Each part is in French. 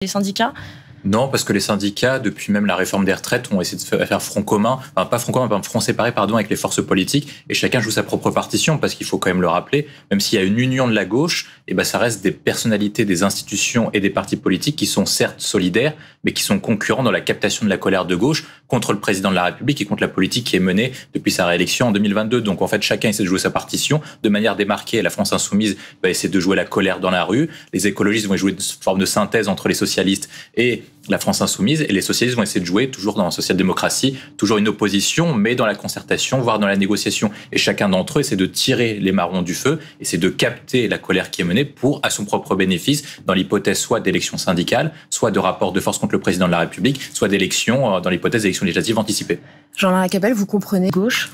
les syndicats? Non, parce que les syndicats, depuis même la réforme des retraites, ont essayé de faire front commun, enfin pas front commun, front séparé, pardon, avec les forces politiques, et chacun joue sa propre partition, parce qu'il faut quand même le rappeler, même s'il y a une union de la gauche, et ben ça reste des personnalités, des institutions et des partis politiques qui sont certes solidaires, mais qui sont concurrents dans la captation de la colère de gauche contre le président de la République et contre la politique qui est menée depuis sa réélection en 2022. Donc en fait, chacun essaie de jouer sa partition de manière démarquée. La France insoumise va essayer de jouer la colère dans la rue, les écologistes vont jouer une forme de synthèse entre les socialistes et la France insoumise, et les socialistes vont essayer de jouer, toujours dans la social-démocratie, toujours une opposition, mais dans la concertation, voire dans la négociation. Et chacun d'entre eux essaie de tirer les marrons du feu, essaie de capter la colère qui est menée pour, à son propre bénéfice, dans l'hypothèse soit d'élections syndicales, soit de rapport de force contre le président de la République, soit d'élections, dans l'hypothèse d'élections législatives anticipées. Jean-Laurent Capelle, vous comprenez gauche ?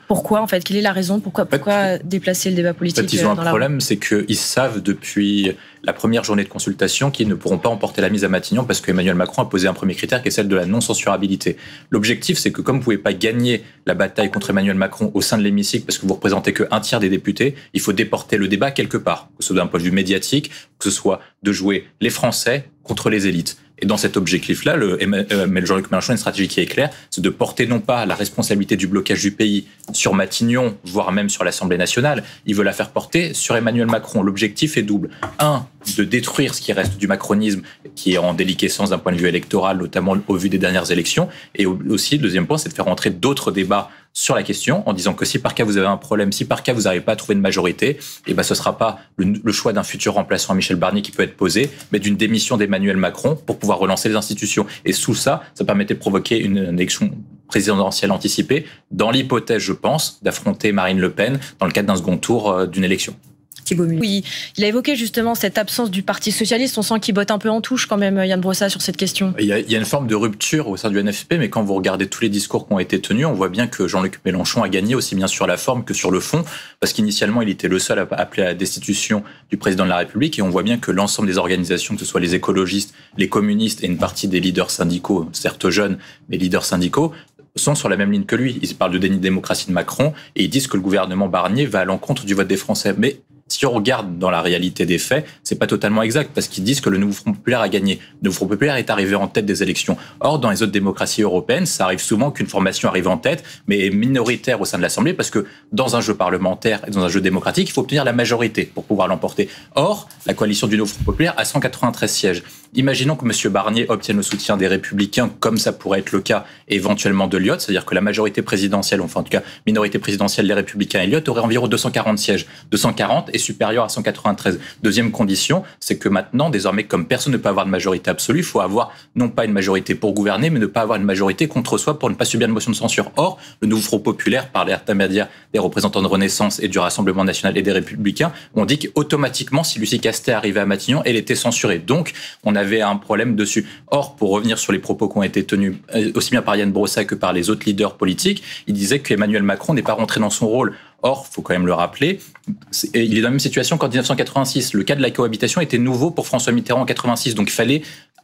Pourquoi, en fait? Quelle est la raison? Pourquoi déplacer le débat politique? En fait, ils ont un problème, c'est qu'ils savent depuis la première journée de consultation qu'ils ne pourront pas emporter la mise à Matignon parce qu'Emmanuel Macron a posé un premier critère qui est celle de la non-censurabilité. L'objectif, c'est que comme vous ne pouvez pas gagner la bataille contre Emmanuel Macron au sein de l'hémicycle parce que vous représentez qu'un tiers des députés, il faut déporter le débat quelque part, que ce soit d'un point de vue médiatique, que ce soit de jouer les Français contre les élites. Et dans cet objectif-là, Jean-Luc Mélenchon a une stratégie qui est claire, c'est de porter non pas la responsabilité du blocage du pays sur Matignon, voire même sur l'Assemblée nationale, il veut la faire porter sur Emmanuel Macron. L'objectif est double. Un, de détruire ce qui reste du macronisme, qui est en déliquescence d'un point de vue électoral, notamment au vu des dernières élections. Et aussi, le deuxième point, c'est de faire entrer d'autres débats sur la question, en disant que si par cas vous avez un problème, si par cas vous n'arrivez pas à trouver une majorité, et ben ce sera pas le choix d'un futur remplaçant à Michel Barnier qui peut être posé, mais d'une démission d'Emmanuel Macron pour pouvoir relancer les institutions. Et sous ça permettait de provoquer une élection présidentielle anticipée, dans l'hypothèse, je pense, d'affronter Marine Le Pen dans le cadre d'un second tour d'une élection. Oui, il a évoqué justement cette absence du Parti socialiste. On sent qu'il botte un peu en touche quand même, Yann Brossa, sur cette question. Il y a une forme de rupture au sein du NFP, mais quand vous regardez tous les discours qui ont été tenus, on voit bien que Jean-Luc Mélenchon a gagné aussi bien sur la forme que sur le fond, parce qu'initialement, il était le seul à appeler à la destitution du président de la République, et on voit bien que l'ensemble des organisations, que ce soit les écologistes, les communistes et une partie des leaders syndicaux, certes jeunes, mais leaders syndicaux, sont sur la même ligne que lui. Ils parlent de déni de démocratie de Macron, et ils disent que le gouvernement Barnier va à l'encontre du vote des Français. Mais si on regarde dans la réalité des faits, c'est pas totalement exact, parce qu'ils disent que le Nouveau Front Populaire a gagné. Le Nouveau Front Populaire est arrivé en tête des élections. Or, dans les autres démocraties européennes, ça arrive souvent qu'une formation arrive en tête, mais est minoritaire au sein de l'Assemblée, parce que dans un jeu parlementaire et dans un jeu démocratique, il faut obtenir la majorité pour pouvoir l'emporter. Or, la coalition du Nouveau Front Populaire a 193 sièges. Imaginons que M. Barnier obtienne le soutien des Républicains, comme ça pourrait être le cas éventuellement de Lyotte, c'est-à-dire que la majorité présidentielle, enfin en tout cas minorité présidentielle des Républicains et Lyotte, aurait environ 240 sièges. 240 est supérieur à 193. Deuxième condition, c'est que maintenant, désormais, comme personne ne peut avoir de majorité absolue, il faut avoir non pas une majorité pour gouverner, mais ne pas avoir une majorité contre soi pour ne pas subir une motion de censure. Or, le Nouveau Front Populaire, par l'intermédiaire des représentants de Renaissance et du Rassemblement National et des Républicains, on dit qu'automatiquement, si Lucie Castet arrivait à Matignon, elle était censurée. Donc, on avait un problème dessus. Or, pour revenir sur les propos qui ont été tenus aussi bien par Yann Brossa que par les autres leaders politiques, il disait qu'Emmanuel Macron n'est pas rentré dans son rôle. Or, il faut quand même le rappeler, il est dans la même situation qu'en 1986. Le cas de la cohabitation était nouveau pour François Mitterrand en 86. Donc, il fallait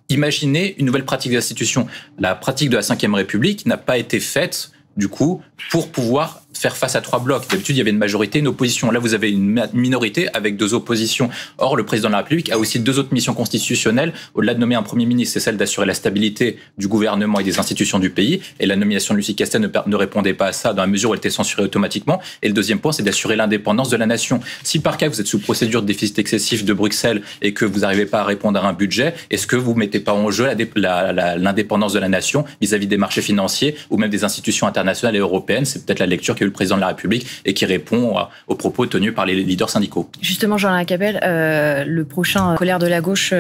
imaginer une nouvelle pratique de l'institution. La pratique de la Ve République n'a pas été faite, du coup, pour pouvoir faire face à trois blocs. D'habitude, il y avait une majorité, une opposition. Là, vous avez une minorité avec deux oppositions. Or, le président de la République a aussi deux autres missions constitutionnelles. Au-delà de nommer un Premier ministre, c'est celle d'assurer la stabilité du gouvernement et des institutions du pays. Et la nomination de Lucie Castet ne répondait pas à ça dans la mesure où elle était censurée automatiquement. Et le deuxième point, c'est d'assurer l'indépendance de la nation. Si par cas, vous êtes sous procédure de déficit excessif de Bruxelles et que vous n'arrivez pas à répondre à un budget, est-ce que vous ne mettez pas en jeu l'indépendance de la nation vis-à-vis des marchés financiers ou même des institutions internationales et européennes? C'est peut-être la lecture qu'a eu le président de la République et qui répond aux propos tenus par les leaders syndicaux. Justement, Jean-Laurent Capelle, le prochain colère de la gauche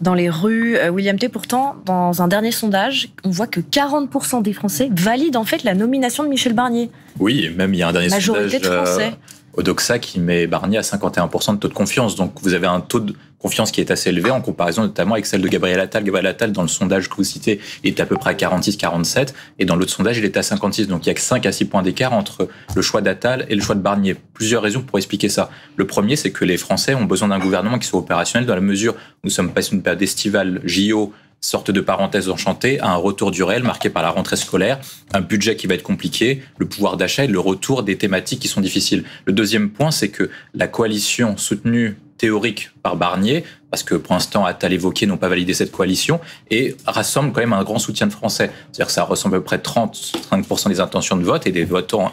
dans les rues, William T. Pourtant, dans un dernier sondage, on voit que 40% des Français valident en fait la nomination de Michel Barnier. Oui, et même il y a un dernier majorité sondage de Français. Odoxa qui met Barnier à 51% de taux de confiance. Donc vous avez un taux de confiance qui est assez élevé en comparaison notamment avec celle de Gabriel Attal. Gabriel Attal, dans le sondage que vous citez, il est à peu près à 46-47 et dans l'autre sondage, il est à 56. Donc il y a que 5 à 6 points d'écart entre le choix d'Attal et le choix de Barnier. Plusieurs raisons pour expliquer ça. Le premier, c'est que les Français ont besoin d'un gouvernement qui soit opérationnel dans la mesure où nous sommes passés une période estivale, JO, sorte de parenthèse enchantée, à un retour du réel marqué par la rentrée scolaire, un budget qui va être compliqué, le pouvoir d'achat et le retour des thématiques qui sont difficiles. Le deuxième point, c'est que la coalition soutenue théorique par Barnier parce que pour l'instant, Attal et Wauquiez n'ont pas validé cette coalition, et rassemble quand même un grand soutien de Français. C'est-à-dire que ça ressemble à peu près 35% des intentions de vote et des votants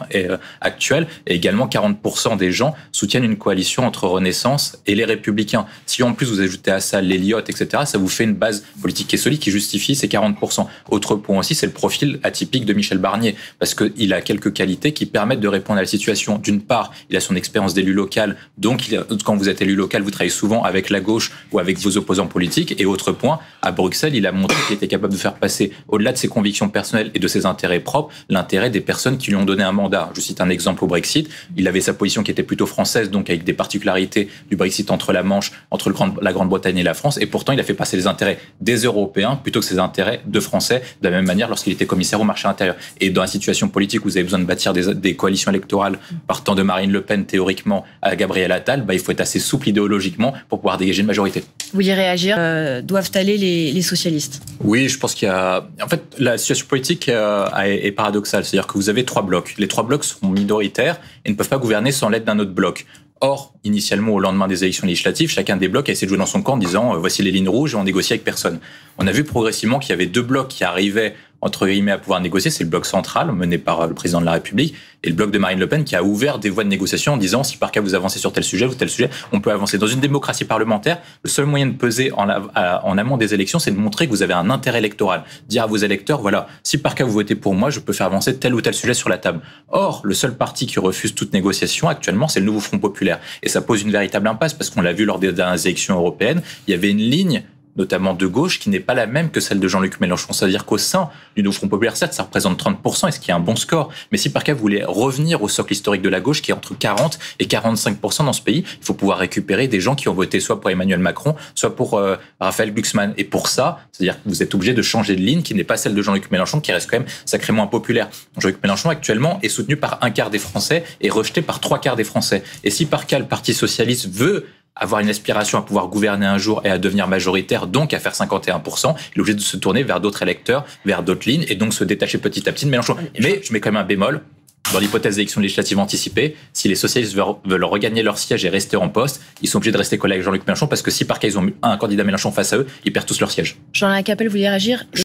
actuels, et également 40% des gens soutiennent une coalition entre Renaissance et les Républicains. Si en plus vous ajoutez à ça l'Elliott, etc., ça vous fait une base politique qui est solide, qui justifie ces 40%. Autre point aussi, c'est le profil atypique de Michel Barnier, parce qu'il a quelques qualités qui permettent de répondre à la situation. D'une part, il a son expérience d'élu local, donc quand vous êtes élu local, vous travaillez souvent avec la gauche ou avec vos opposants politiques. Et autre point, à Bruxelles, il a montré qu'il était capable de faire passer, au-delà de ses convictions personnelles et de ses intérêts propres, l'intérêt des personnes qui lui ont donné un mandat. Je cite un exemple au Brexit. Il avait sa position qui était plutôt française, donc avec des particularités du Brexit entre la Manche, entre la Grande-Bretagne et la France. Et pourtant, il a fait passer les intérêts des Européens plutôt que ses intérêts de Français, de la même manière lorsqu'il était commissaire au marché intérieur. Et dans la situation politique où vous avez besoin de bâtir des coalitions électorales partant de Marine Le Pen théoriquement à Gabriel Attal, il faut être assez souple idéologiquement pour pouvoir dégager une majorité. Vous vouliez réagir, doivent aller les socialistes? Oui, je pense qu'il y a... En fait, la situation politique est paradoxale. C'est-à-dire que vous avez 3 blocs. Les 3 blocs sont minoritaires et ne peuvent pas gouverner sans l'aide d'un autre bloc. Or, initialement, au lendemain des élections législatives, chacun des blocs a essayé de jouer dans son camp en disant voici les lignes rouges et on négocie avec personne. On a vu progressivement qu'il y avait 2 blocs qui arrivaient entre guillemets à pouvoir négocier. C'est le bloc central mené par le président de la République et le bloc de Marine Le Pen qui a ouvert des voies de négociation en disant si par cas vous avancez sur tel sujet ou tel sujet, on peut avancer. Dans une démocratie parlementaire, le seul moyen de peser en amont des élections, c'est de montrer que vous avez un intérêt électoral. Dire à vos électeurs, voilà, si par cas vous votez pour moi, je peux faire avancer tel ou tel sujet sur la table. Or, le seul parti qui refuse toute négociation actuellement, c'est le Nouveau Front Populaire. Et ça pose une véritable impasse parce qu'on l'a vu lors des dernières élections européennes, il y avait une ligne notamment de gauche, qui n'est pas la même que celle de Jean-Luc Mélenchon. C'est-à-dire qu'au sein du Nouveau Front Populaire, certes, ça représente 30%, et ce qui est un bon score. Mais si par cas vous voulez revenir au socle historique de la gauche, qui est entre 40 et 45% dans ce pays, il faut pouvoir récupérer des gens qui ont voté soit pour Emmanuel Macron, soit pour Raphaël Glucksmann. Et pour ça, c'est-à-dire que vous êtes obligé de changer de ligne, qui n'est pas celle de Jean-Luc Mélenchon, qui reste quand même sacrément impopulaire. Jean-Luc Mélenchon, actuellement, est soutenu par 1/4 des Français et rejeté par 3/4 des Français. Et si par cas le Parti Socialiste veut avoir une aspiration à pouvoir gouverner un jour et à devenir majoritaire, donc à faire 51%, il est obligé de se tourner vers d'autres électeurs, vers d'autres lignes, et donc se détacher petit à petit de Mélenchon. Mais je mets quand même un bémol. Dans l'hypothèse d'élection législative anticipée, si les socialistes veulent regagner leur siège et rester en poste, ils sont obligés de rester collègues avec Jean-Luc Mélenchon, parce que si par cas ils ont un candidat Mélenchon face à eux, ils perdent tous leur siège. Jean-Luc Capelle, vous vouliez réagir?